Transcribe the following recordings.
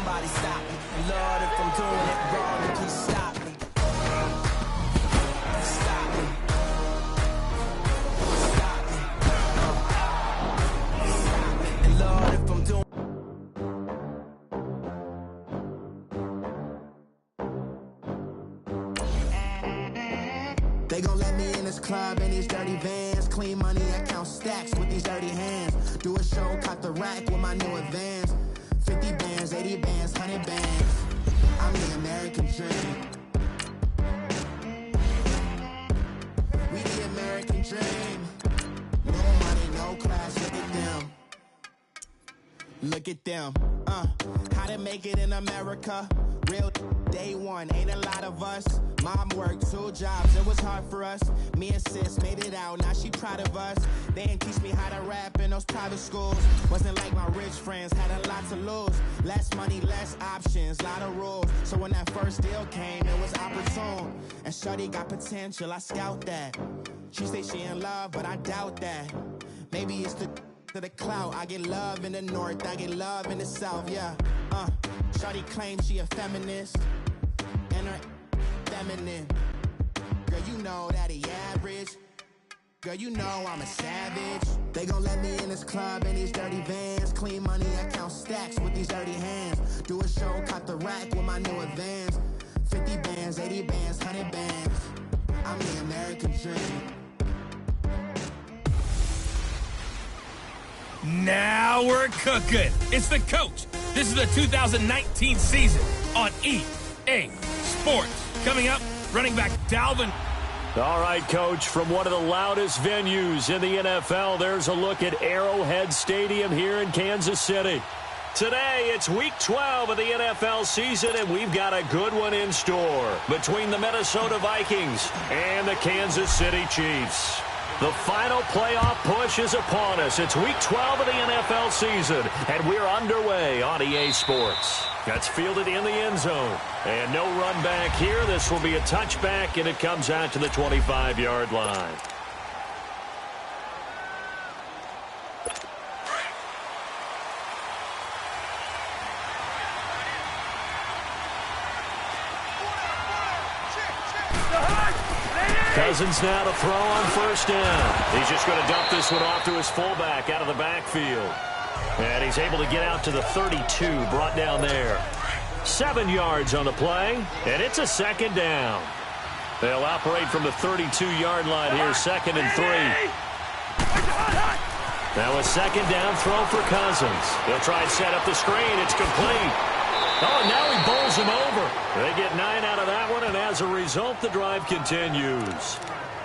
somebody stop me. Lord, if I'm doing it wrong, then please stop me. Stop me. Stop me. Stop me. And Lord, if I'm doing They gon' let me in this club in these dirty vans. Clean money, I count stacks with these dirty hands. Do a show, cop the rack with my new advance. 50 bands, 80 bands, 100 bands. I'm the American dream. We the American dream. No money, no class, look at them. Look at them, how to make it in America. Real day one, ain't a lot of us. Mom worked 2 jobs, it was hard for us. Me and sis made it out, now she proud of us. They didn't teach me how to rap in those private schools. Wasn't like my rich friends, had a lot to lose. Less money, less options, lot of rules. So when that first deal came, it was opportune. And shorty got potential, I scout that. She say she in love, but I doubt that. Maybe it's to the clout. I get love in the north, I get love in the south, yeah. Shorty claims she a feminist, and her feminine. Girl, you know that he average. Girl, you know I'm a savage. They gon' let me in this club in these dirty vans. Clean money, I count stacks with these dirty hands. Do a show, cop the rack with my new advance. 50 bands, 80 bands, 100 bands. I'm the American dream. Now we're cooking. It's the coach. This is the 2019 season on EA Sports. Coming up, running back Dalvin. All right, Coach, from one of the loudest venues in the NFL, there's a look at Arrowhead Stadium here in Kansas City. Today, it's Week 12 of the NFL season, and we've got a good one in store between the Minnesota Vikings and the Kansas City Chiefs. The final playoff push is upon us. It's Week 12 of the NFL season, and we're underway on EA Sports. That's fielded in the end zone. And no run back here. This will be a touchback, and it comes out to the 25-yard line. Cousins now to throw on first down. He's just going to dump this one off to his fullback out of the backfield. And he's able to get out to the 32, brought down there. 7 yards on the play, and it's a second down. They'll operate from the 32-yard line here, 2nd and 3. Now a second down throw for Cousins. He'll try and set up the screen. It's complete. Oh, and now he bowls him over. They get 9 out of that one, and as a result, the drive continues.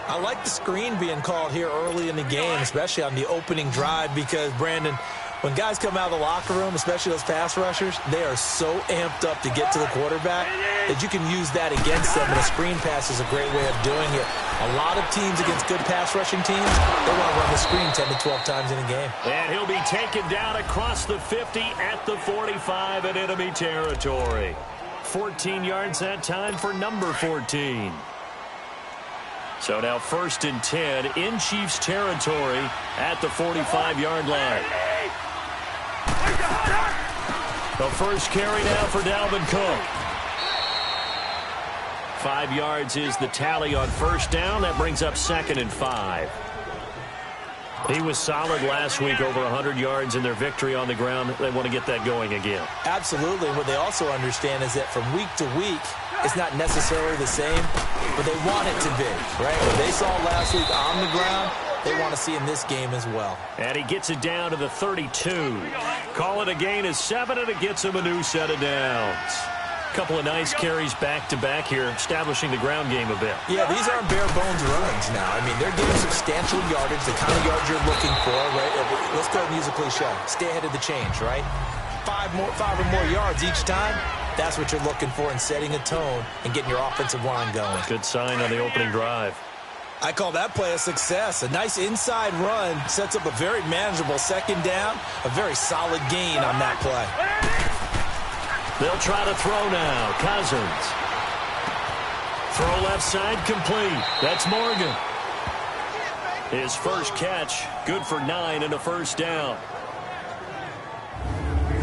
I like the screen being called here early in the game, especially on the opening drive, because, Brandon, when guys come out of the locker room, especially those pass rushers, they are so amped up to get to the quarterback that you can use that against them, and a screen pass is a great way of doing it. A lot of teams against good pass rushing teams, they want to run the screen 10 to 12 times in a game. And he'll be taken down across the 50 at the 45 in enemy territory. 14 yards that time for number 14. So now 1st and 10 in Chiefs territory at the 45-yard line. The first carry now for Dalvin Cook. 5 yards is the tally on first down. That brings up 2nd and 5. He was solid last week, over 100 yards in their victory on the ground. They want to get that going again. Absolutely. What they also understand is that from week to week, it's not necessarily the same, but they want it to be, right? What they saw last week on the ground, they want to see in this game as well. And he gets it down to the 32. Call it a gain of 7, and it gets him a new set of downs. Couple of nice carries back-to-back here, establishing the ground game a bit. Yeah, these aren't bare-bones runs now. I mean, they're getting substantial yardage, the kind of yards you're looking for, right? Let's go and use a cliche. Stay ahead of the change, right? 5 or more yards each time. That's what you're looking for in setting a tone and getting your offensive line going. Good sign on the opening drive. I call that play a success. A nice inside run sets up a very manageable second down, a very solid gain on that play. They'll try to throw now. Cousins. Throw left side complete. That's Morgan. His first catch, good for 9 and a first down.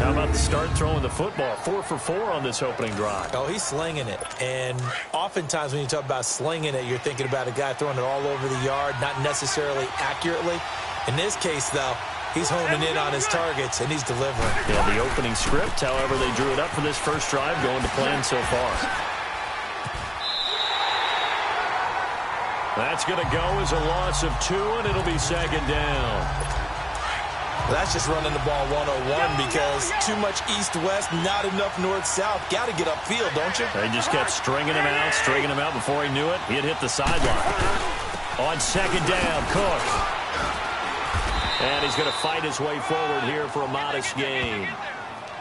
How about the start throwing the football? 4 for 4 on this opening drive. Oh, he's slinging it. And oftentimes when you talk about slinging it, you're thinking about a guy throwing it all over the yard, not necessarily accurately. In this case, though, he's homing in on his targets, and he's delivering. Yeah, the opening script, however, they drew it up for this first drive, going to plan so far. That's going to go as a loss of 2, and it'll be second down. That's just running the ball 101 because too much east-west, not enough north-south. Got to get upfield, don't you? They just kept stringing him out before he knew it. He had hit the sideline. On second down, Cook. And he's going to fight his way forward here for a modest gain.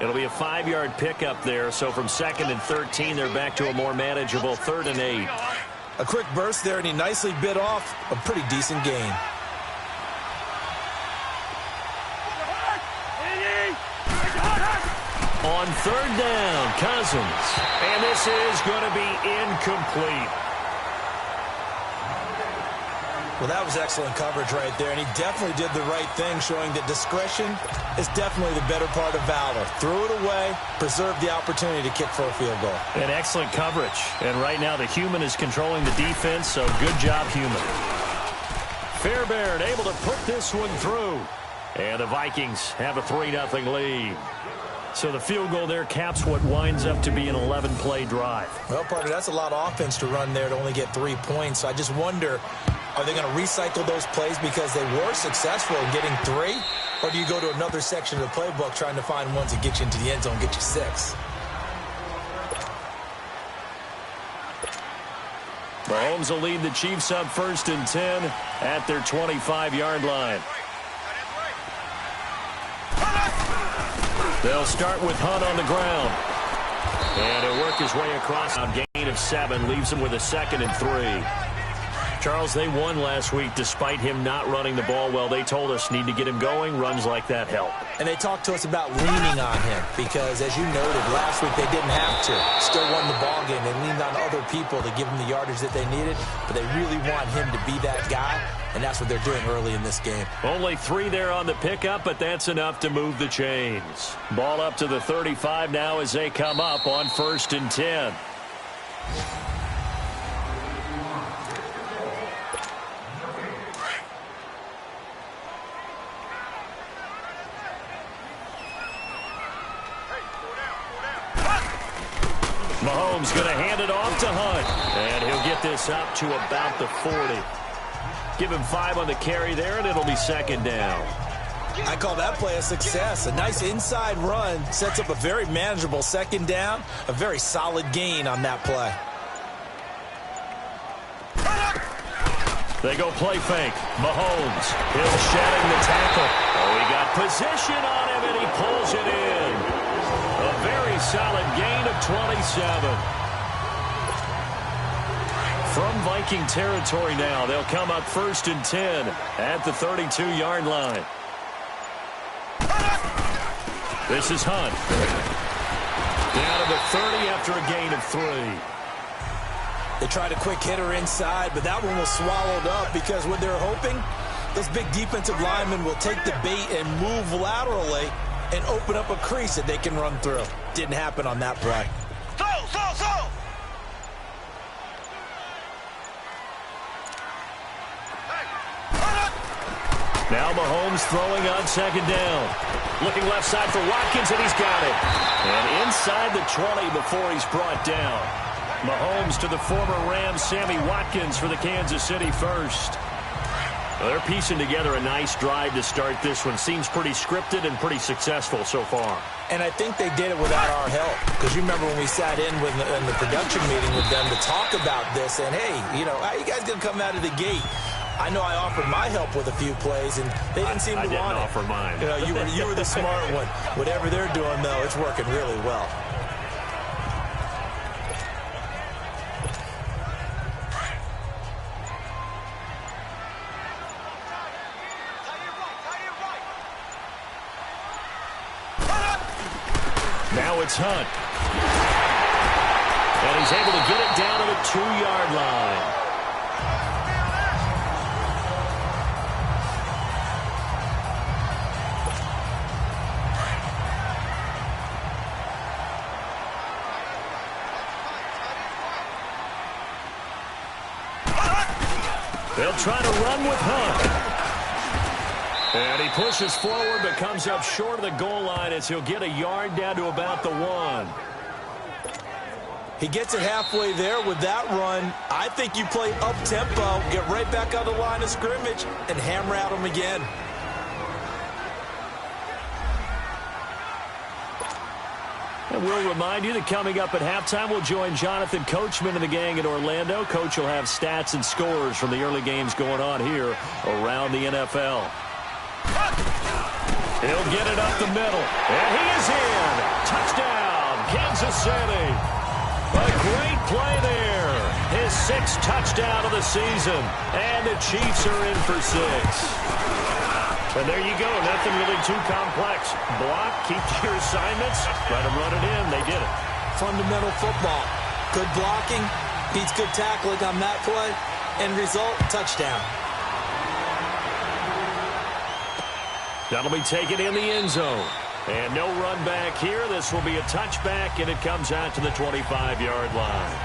It'll be a 5-yard pickup there, so from 2nd and 13, they're back to a more manageable 3rd and 8. A quick burst there, and he nicely bit off a pretty decent gain. On 3rd down, Cousins. And this is going to be incomplete. Well, that was excellent coverage right there, and he definitely did the right thing, showing that discretion is definitely the better part of valor. Threw it away, preserved the opportunity to kick for a field goal. And excellent coverage. And right now the human is controlling the defense, so good job, human. Fairbairn able to put this one through. And the Vikings have a 3-0 lead. So the field goal there caps what winds up to be an 11-play drive. Well, partner, that's a lot of offense to run there to only get 3 points. So I just wonder, are they going to recycle those plays because they were successful in getting 3? Or do you go to another section of the playbook trying to find ones that get you into the end zone, get you 6? Mahomes will lead the Chiefs up 1st and 10 at their 25-yard line. They'll start with Hunt on the ground. And he'll work his way across. A gain of 7 leaves him with a 2nd and 3. Charles, they won last week despite him not running the ball well. They told us need to get him going. Runs like that help. And they talked to us about leaning on him because, as you noted, last week they didn't have to. Still won the ball game. They leaned on other people to give them the yardage that they needed, but they really want him to be that guy, and that's what they're doing early in this game. Only 3 there on the pickup, but that's enough to move the chains. Ball up to the 35 now as they come up on 1st and 10. Mahomes going to hand it off to Hunt. And he'll get this up to about the 40. Give him 5 on the carry there, and it'll be 2nd down. I call that play a success. A nice inside run sets up a very manageable 2nd down. A very solid gain on that play. They go play fake. Mahomes, he'll shedding the tackle. Oh, he got position on him, and he pulls it in. A very solid gain of 27. From Viking territory now, they'll come up 1st and 10 at the 32-yard line. This is Hunt. Down to the 30 after a gain of 3. They tried a quick hitter inside, but that one was swallowed up because what they're hoping, those big defensive linemen will take the bait and move laterally and open up a crease that they can run through. Didn't happen on that play. Now Mahomes throwing on 2nd down. Looking left side for Watkins, and he's got it. And inside the 20 before he's brought down. Mahomes to the former Rams, Sammy Watkins for the Kansas City first. Well, they're piecing together a nice drive to start this one. Seems pretty scripted and pretty successful so far. And I think they did it without our help. Because you remember when we sat in the production meeting with them to talk about this. And, hey, how you guys going to come out of the gate? I know I offered my help with a few plays, and they didn't seem to want it. I didn't offer mine. You were the smart one. Whatever they're doing, though, it's working really well. Now it's Hunt. And he's able to get it down to the 2-yard line. They'll try to run with Hunt. And he pushes forward but comes up short of the goal line as he'll get a yard down to about the 1. He gets it halfway there with that run. I think you play up-tempo, get right back on the line of scrimmage, and hammer at him again. And we'll remind you that coming up at halftime, we'll join Jonathan Coachman and the gang in Orlando. Coach will have stats and scores from the early games going on here around the NFL. He'll get it up the middle, and he is in. Touchdown, Kansas City. A great play there. His 6th touchdown of the season, and the Chiefs are in for 6. And there you go. Nothing really too complex. Block, keep to your assignments, let them run it in. They did it. Fundamental football. Good blocking, beats good tackling on that play. End result, touchdown. That'll be taken in the end zone. And no run back here. This will be a touchback, and it comes out to the 25-yard line.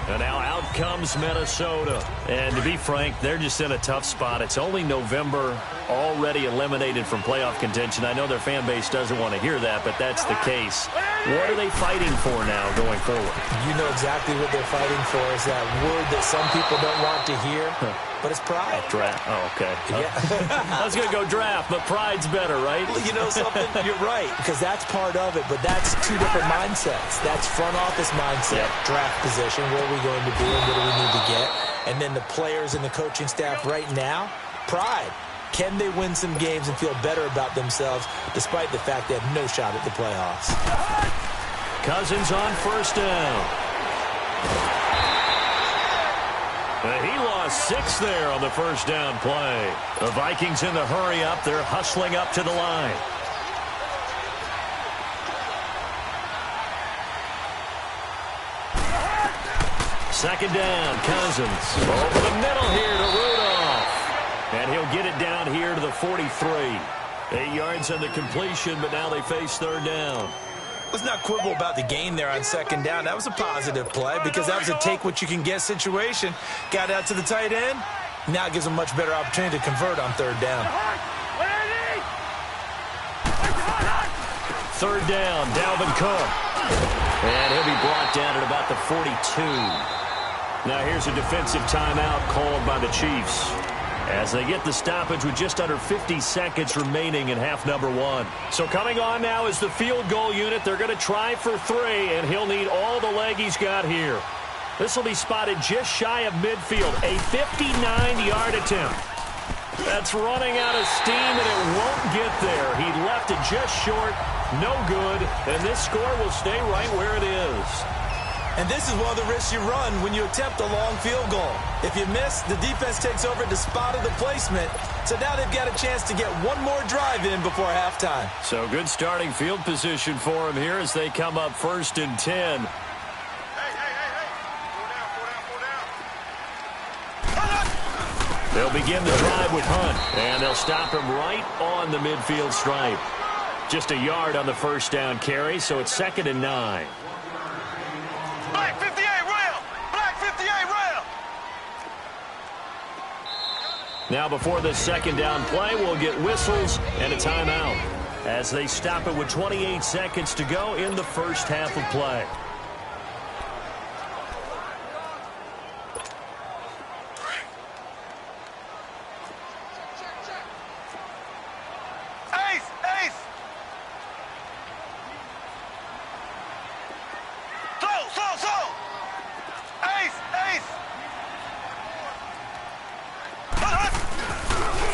And now out comes Minnesota. And to be frank, they're just in a tough spot. It's only November, already eliminated from playoff contention. I know their fan base doesn't want to hear that, but that's the case. What are they fighting for now going forward? You know exactly what they're fighting for is that word that some people don't want to hear, but it's pride. Draft. Oh, okay. Yeah. I was going to go draft, but pride's better, right? Well, you know something? You're right, because that's part of it, but that's two different mindsets. That's front office mindset, draft position, where are we going to be and what do we need to get? And then the players and the coaching staff right now, pride. Can they win some games and feel better about themselves despite the fact they have no shot at the playoffs? Cousins on first down. He lost 6 there on the first down play. The Vikings in the hurry up. They're hustling up to the line. Second down, Cousins. Over the middle here to Rudolph. And he'll get it down here to the 43. 8 yards on the completion, but now they face third down. Let's not quibble about the gain there on second down. That was a positive play because that was a take-what-you-can-get situation. Got out to the tight end. Now it gives them a much better opportunity to convert on third down. Third down, Dalvin Cook. And he'll be brought down at about the 42. Now here's a defensive timeout called by the Chiefs as they get the stoppage with just under 50 seconds remaining in half number 1. So coming on now is the field goal unit. They're going to try for 3, and he'll need all the leg he's got here. This will be spotted just shy of midfield, a 59-yard attempt. That's running out of steam, and it won't get there. He left it just short, no good, and this score will stay right where it is. And this is one of the risks you run when you attempt a long field goal. If you miss, the defense takes over at the spot of the placement. So now they've got a chance to get one more drive in before halftime. So good starting field position for him here as they come up 1st and 10. They'll begin the drive with Hunt, and they'll stop him right on the midfield stripe. Just a yard on the first down carry, so it's 2nd and 9. Black 58 rail! Black 58 rail! Now before the second down play, we'll get whistles and a timeout as they stop it with 28 seconds to go in the first half of play.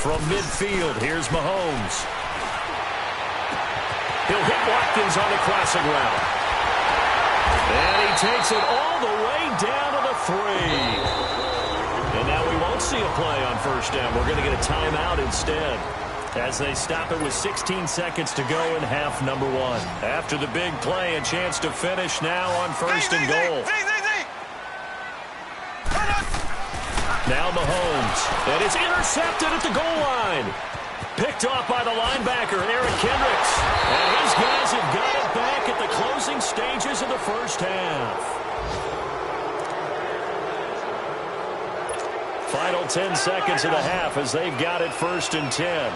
From midfield, here's Mahomes. He'll hit Watkins on the crossing route. And he takes it all the way down to the 3. And now we won't see a play on first down. We're going to get a timeout instead as they stop it with 16 seconds to go in half number 1. After the big play, a chance to finish now on 1st and goal. Now Mahomes, and it's intercepted at the goal line. Picked off by the linebacker, Eric Kendricks. And his guys have got it back at the closing stages of the first half. Final final 10 seconds of the half as they've got it 1st and 10.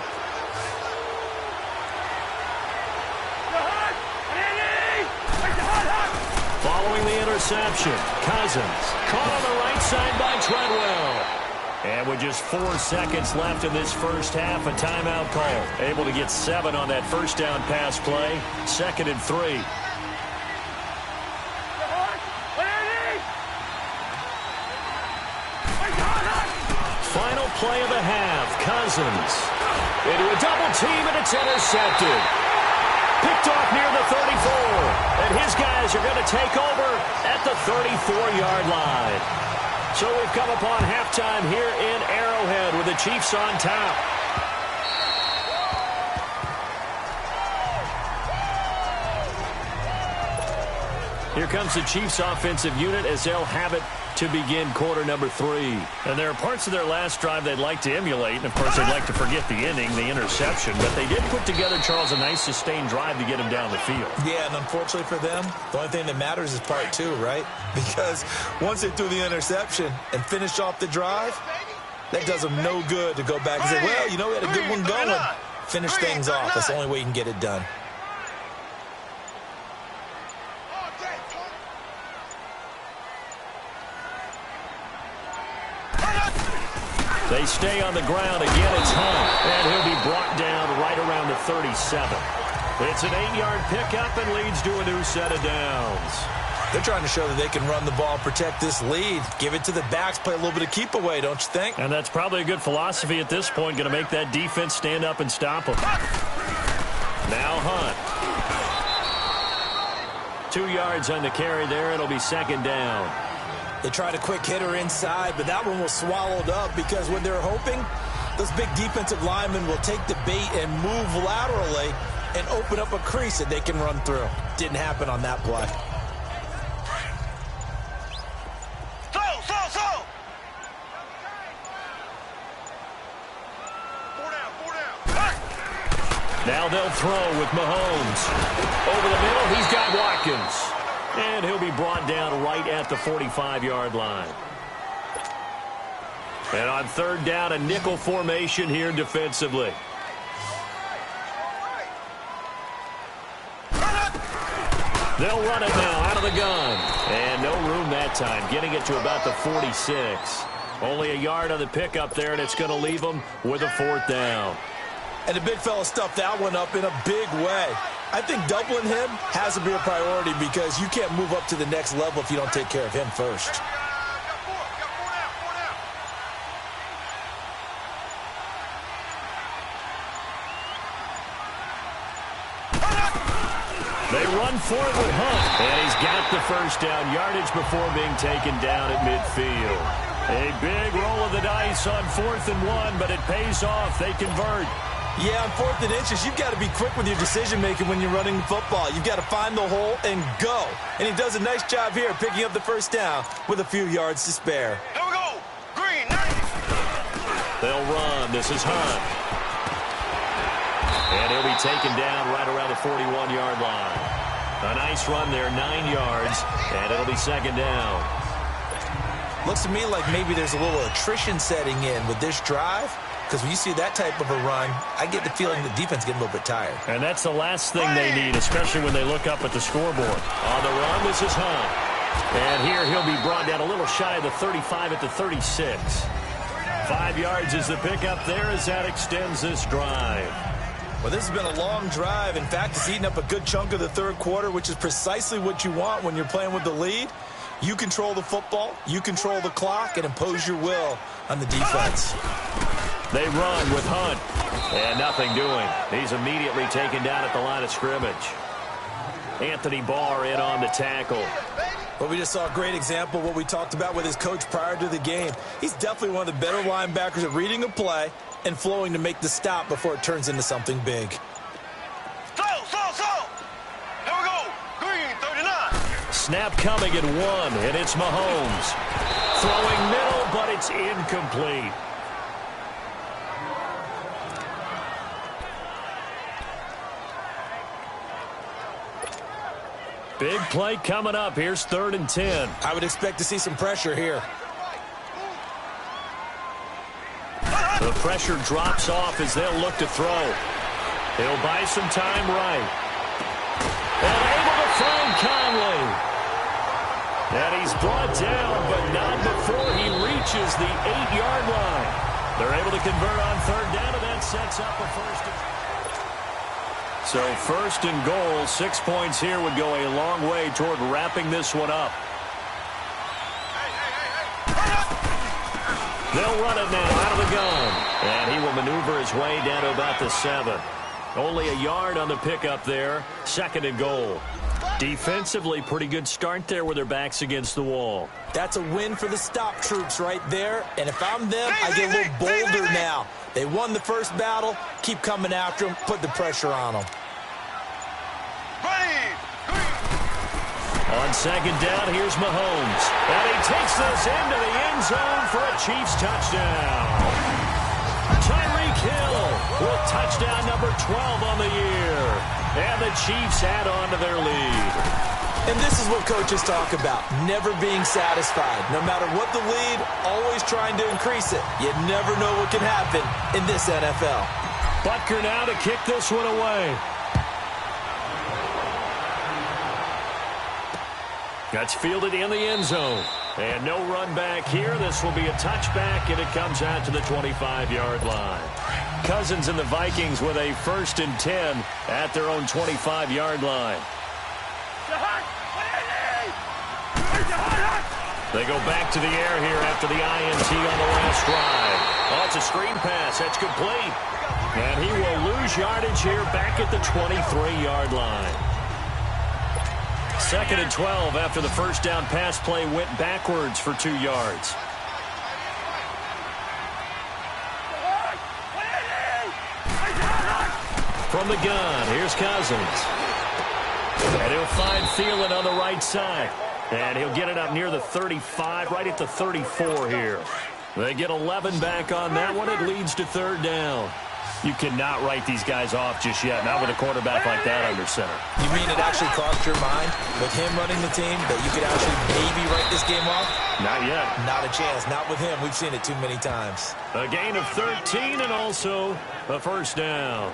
Following the interception, Cousins caught on the right side by Treadwell. And with just 4 seconds left in this first half, a timeout call. Able to get 7 on that first down pass play. 2nd and 3. Final play of the half. Cousins into a double team, and it's intercepted. Picked off near the 34. And his guys are going to take over at the 34-yard line. So we've come upon halftime here in Arrowhead with the Chiefs on top. Here comes the Chiefs offensive unit as they'll have it to begin quarter number 3. And there are parts of their last drive they'd like to emulate. And, of course, they'd like to forget the ending, the interception. But they did put together, Charles, a nice sustained drive to get him down the field. Yeah, and unfortunately for them, the only thing that matters is part 2, right? Because once they threw the interception and finished off the drive, that does them no good to go back and say, well, you know, we had a good one going. Finish things off. That's the only way you can get it done. They stay on the ground. Again, it's Hunt. And he'll be brought down right around the 37. It's an 8-yard pickup and leads to a new set of downs. They're trying to show that they can run the ball and protect this lead. Give it to the backs, play a little bit of keep away, don't you think? And that's probably a good philosophy at this point. Going to make that defense stand up and stop them. Now Hunt. 2 yards on the carry there. It'll be 2nd down. They tried a quick hitter inside, but that one was swallowed up because when they're hoping, those big defensive linemen will take the bait and move laterally and open up a crease that they can run through. Didn't happen on that play. Slow. 4 down. Now they'll throw with Mahomes. Over the middle, he's got Watkins. And he'll be brought down right at the 45-yard line. And on 3rd down, a nickel formation here defensively. They'll run it now out of the gun. And no room that time, getting it to about the 46. Only a yard on the pickup there, and it's going to leave them with a 4th down. And the big fella stuffed that one up in a big way. I think doubling him has to be a priority because you can't move up to the next level if you don't take care of him first. They run for it with Hunt. And he's got the 1st down yardage before being taken down at midfield. A big roll of the dice on 4th and 1, but it pays off. They convert. Yeah, on 4th and inches, you've got to be quick with your decision-making when you're running the football. You've got to find the hole and go. And he does a nice job here picking up the 1st down with a few yards to spare. Here we go. Green, 90. They'll run. This is Hunt. And he'll be taken down right around the 41-yard line. A nice run there, 9 yards, and it'll be 2nd down. Looks to me like maybe there's a little attrition setting in with this drive. Because when you see that type of a run, I get the feeling the defense getting a little bit tired. And that's the last thing they need, especially when they look up at the scoreboard. On the run, this is Hunt. And here he'll be brought down a little shy of the 35 at the 36. 5 yards is the pickup there as that extends this drive. Well, this has been a long drive. In fact, it's eaten up a good chunk of the 3rd quarter, which is precisely what you want when you're playing with the lead. You control the football, you control the clock, and impose your will on the defense. They run with Hunt, and nothing doing. He's immediately taken down at the line of scrimmage. Anthony Barr in on the tackle. Well, we just saw a great example of what we talked about with his coach prior to the game. He's definitely one of the better linebackers at reading a play and flowing to make the stop before it turns into something big. Slow. Here we go. Green, 39. Snap coming at 1, and it's Mahomes. Throwing middle, but it's incomplete. Big play coming up. Here's 3rd and 10. I would expect to see some pressure here. pressure drops off as they'll look to throw. He'll buy some time right. And able to find Conley. And he's brought down, but not before he reaches the 8-yard line. They're able to convert on third down, and that sets up a first. So first and goal, 6 points here would go a long way toward wrapping this one up. They'll run it now out of the gun. And he will maneuver his way down to about the 7. Only a yard on the pickup there. Second and goal. Defensively, pretty good start there with their backs against the wall. That's a win for the stop troops right there. And if I'm them, I get a little bolder now. They won the first battle. Keep coming after them. Put the pressure on them. On second down, here's Mahomes. And he takes this into the end zone for a Chiefs touchdown. Tyreek Hill with touchdown number 12 on the year. And the Chiefs add on to their lead. And this is what coaches talk about, never being satisfied. No matter what the lead, always trying to increase it. You never know what can happen in this NFL. Butker now to kick this one away. That's fielded in the end zone. And no run back here. This will be a touchback, and it comes out to the 25-yard line. Cousins and the Vikings with a 1st and 10 at their own 25-yard line. They go back to the air here after the INT on the last drive. Oh, it's a screen pass. That's complete. And he will lose yardage here back at the 23-yard line. 2nd and 12 after the first down pass play went backwards for 2 yards. From the gun, here's Cousins. And he'll find Thielen on the right side. And he'll get it up near the 35, right at the 34 here. They get 11 back on that one. It leads to third down. You cannot write these guys off just yet, not with a quarterback like that under center. You mean it actually crossed your mind with him running the team that you could actually maybe write this game off? Not yet. Not a chance. Not with him. We've seen it too many times. A gain of 13 and also a first down.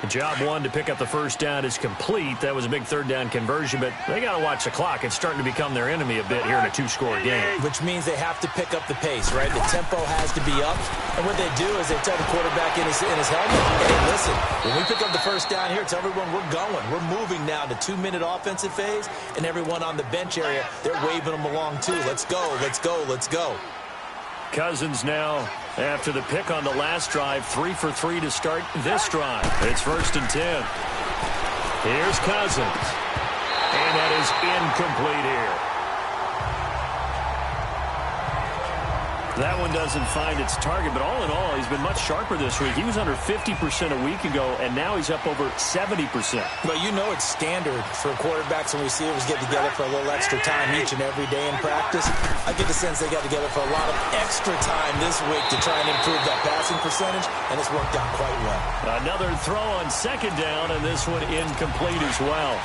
Job one to pick up the first down is complete. That was a big third down conversion, but they got to watch the clock. It's starting to become their enemy a bit here in a 2-score game. Which means they have to pick up the pace, right? The tempo has to be up. And what they do is they tell the quarterback in his helmet, hey, listen, when we pick up the first down here, tell everyone we're going. We're moving now to 2-minute offensive phase, and everyone on the bench area, they're waving them along too. Let's go, let's go, let's go. Cousins now, after the pick on the last drive, 3 for 3 to start this drive. It's 1st and 10. Here's Cousins. And that is incomplete here. That one doesn't find its target, but all in all, he's been much sharper this week. He was under 50% a week ago, and now he's up over 70%. But you know it's standard for quarterbacks and receivers get together for a little extra time each and every day in practice. I get the sense they got together for a lot of extra time this week to try and improve that passing percentage, and it's worked out quite well. Another throw on second down, and this one incomplete as well.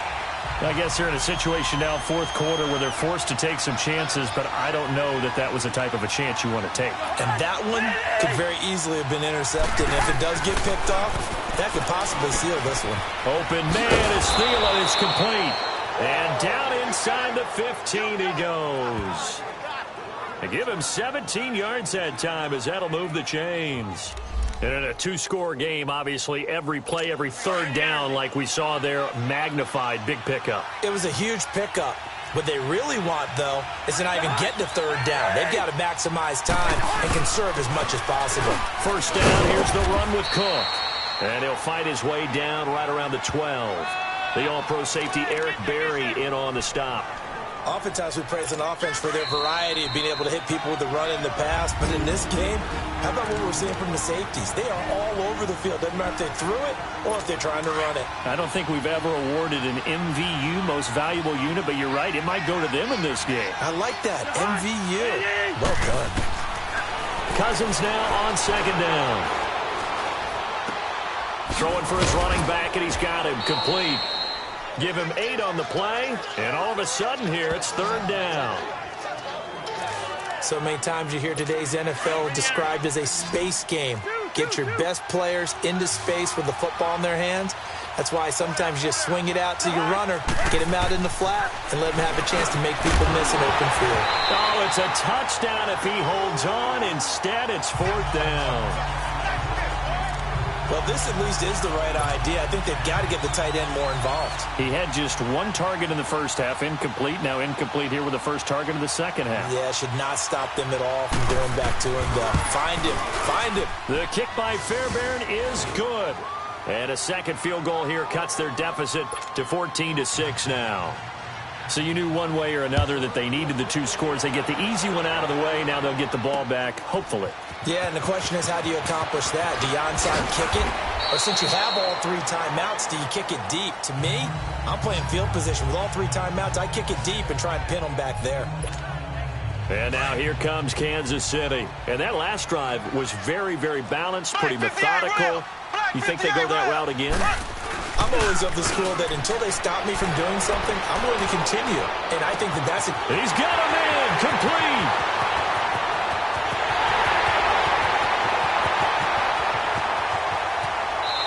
I guess they're in a situation now, 4th quarter, where they're forced to take some chances, but I don't know that that was the type of a chance you want to take. And that one could very easily have been intercepted. And if it does get picked off, that could possibly seal this one. Open man is Thielen. It's complete. And down inside the 15 he goes. They give him 17 yards that time as that'll move the chains. And in a 2-score game, obviously, every play, every third down, like we saw there, magnified, big pickup. It was a huge pickup. What they really want, though, is to not even get to third down. They've got to maximize time and conserve as much as possible. First down, here's the run with Cook. And he'll fight his way down right around the 12. The all-pro safety Eric Berry in on the stop. Oftentimes we praise an offense for their variety of being able to hit people with the run in the pass. But in this game, how about what we're seeing from the safeties? They are all over the field. Doesn't matter if they threw it or if they're trying to run it. I don't think we've ever awarded an MVU, most valuable unit, but you're right. It might go to them in this game. I like that. MVU. Well done. Cousins now on second down. Throwing for his running back, and he's got him complete. Give him 8 on the play, and all of a sudden here, it's third down. So many times you hear today's NFL described as a space game. Get your best players into space with the football in their hands. That's why sometimes you just swing it out to your runner, get him out in the flat, and let him have a chance to make people miss an open field. Oh, it's a touchdown if he holds on. Instead, it's 4th down. Well, this at least is the right idea. I think they've got to get the tight end more involved. He had just 1 target in the first half, incomplete. Now incomplete here with the first target of the second half. Yeah, should not stop them at all from going back to him. Find him. Find him. The kick by Fairbairn is good. And a second field goal here cuts their deficit to 14-6 now. So you knew one way or another that they needed the 2 scores. They get the easy one out of the way. Now they'll get the ball back, hopefully. Yeah, and the question is, how do you accomplish that? Do you onside kick it? Or since you have all 3 timeouts, do you kick it deep? To me, I'm playing field position. With all 3 timeouts, I kick it deep and try and pin them back there. And now here comes Kansas City. And that last drive was very, very balanced, pretty methodical. You think they go that route again? I'm always of the school that until they stop me from doing something, I'm willing to continue. And I think that that's a... He's got him in. Complete.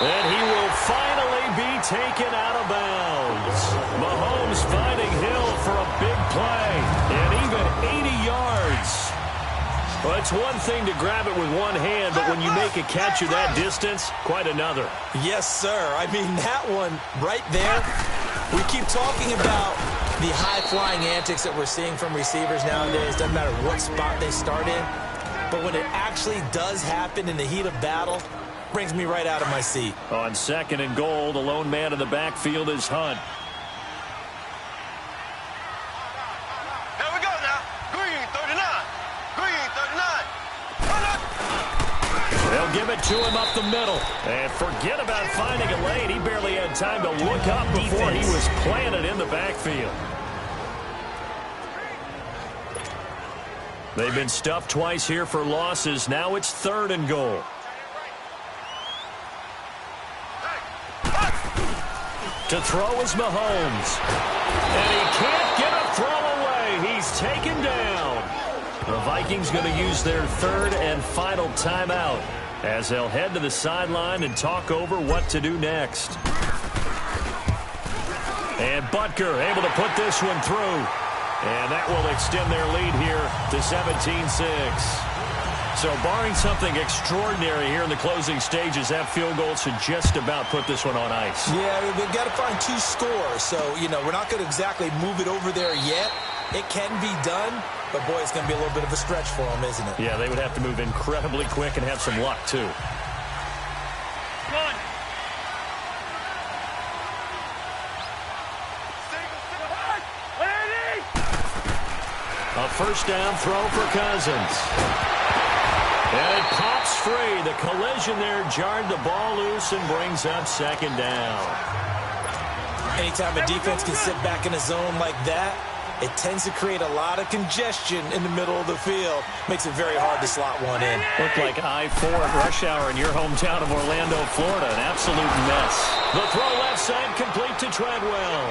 And he will finally be taken out of bounds. Mahomes finding Hill for a big play. And even 80 yards. Well, it's one thing to grab it with one hand, but when you make a catch of that distance, quite another. Yes, sir. I mean, that one right there, we keep talking about the high-flying antics that we're seeing from receivers nowadays. Doesn't matter what spot they start in. But when it actually does happen in the heat of battle, brings me right out of my seat. On 2nd and goal, the lone man in the backfield is Hunt. Here we go now. Green 39. Green 39. They'll give it to him up the middle. And forget about finding a lane. He barely had time to look up before he was planted in the backfield. They've been stuffed twice here for losses. Now it's 3rd and goal. To throw is Mahomes. And he can't get a throw away. He's taken down. The Vikings going to use their 3rd and final timeout as they'll head to the sideline and talk over what to do next. And Butker able to put this one through. And that will extend their lead here to 17-6. So barring something extraordinary here in the closing stages, that field goal should just about put this one on ice. Yeah, we've got to find 2 scores. So, you know, we're not going to exactly move it over there yet. It can be done, but, boy, it's going to be a little bit of a stretch for them, isn't it? Yeah, they would have to move incredibly quick and have some luck, too. A first down throw for Cousins. And it pops free. The collision there jarred the ball loose and brings up 2nd down. Anytime a defense can sit back in a zone like that, it tends to create a lot of congestion in the middle of the field. Makes it very hard to slot one in. Looked like I-4 at rush hour in your hometown of Orlando, Florida. An absolute mess. The throw left side complete to Treadwell.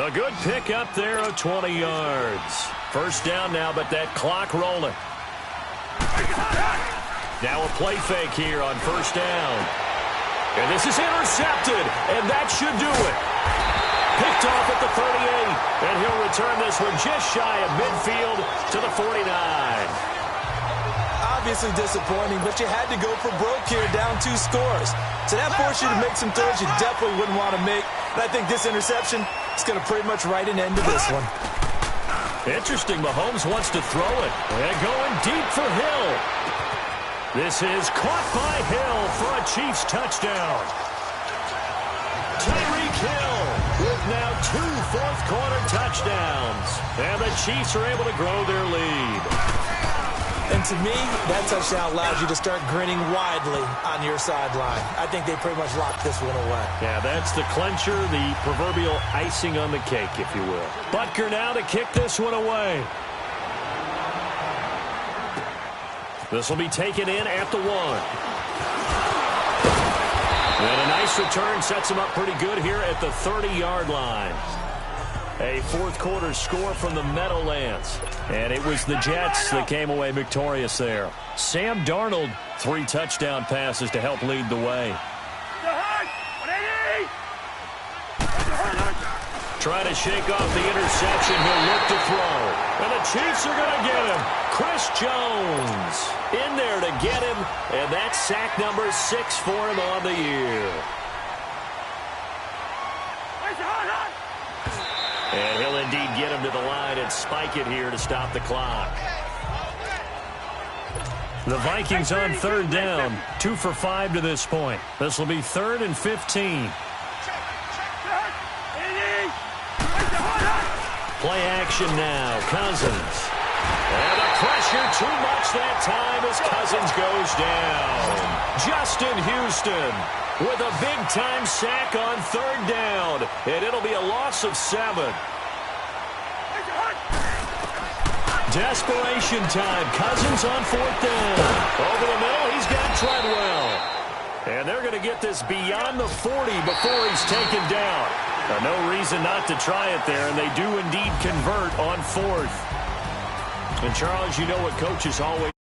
A good pick up there of 20 yards. First down now, but that clock rolling. Now a play fake here on first down. And this is intercepted, and that should do it. Picked off at the 38, and he'll return this one just shy of midfield to the 49. Obviously disappointing, but you had to go for broke here, down 2 scores. So that forced you to make some throws you definitely wouldn't want to make. And I think this interception is going to pretty much write an end to this one. Interesting, Mahomes wants to throw it. And going deep for Hill. This is caught by Hill for a Chiefs touchdown. Tyreek Hill with now 2 fourth-quarter touchdowns. And the Chiefs are able to grow their lead. And to me, that touchdown allows you to start grinning widely on your sideline. I think they pretty much locked this one away. Yeah, that's the clincher, the proverbial icing on the cake, if you will. Butker now to kick this one away. This will be taken in at the 1. And a nice return sets him up pretty good here at the 30-yard line. A fourth quarter score from the Meadowlands. And it was the Jets that came away victorious there. Sam Darnold, 3 touchdown passes to help lead the way. Trying to shake off the interception. He'll look to throw. And the Chiefs are going to get him. Chris Jones in there to get him. And that's sack number 6 for him on the year. And he'll indeed get him to the line and spike it here to stop the clock. The Vikings on 3rd down. 2 for 5 to this point. This will be 3rd and 15. Play action now. Cousins. And the pressure too much that time as Cousins goes down. Justin Houston with a big-time sack on 3rd down. And it'll be a loss of 7. Desperation time. Cousins on 4th down. Over the middle, he's got Treadwell. And they're going to get this beyond the 40 before he's taken down. Now, no reason not to try it there, and they do indeed convert on 4th. And, Charles, you know what coaches always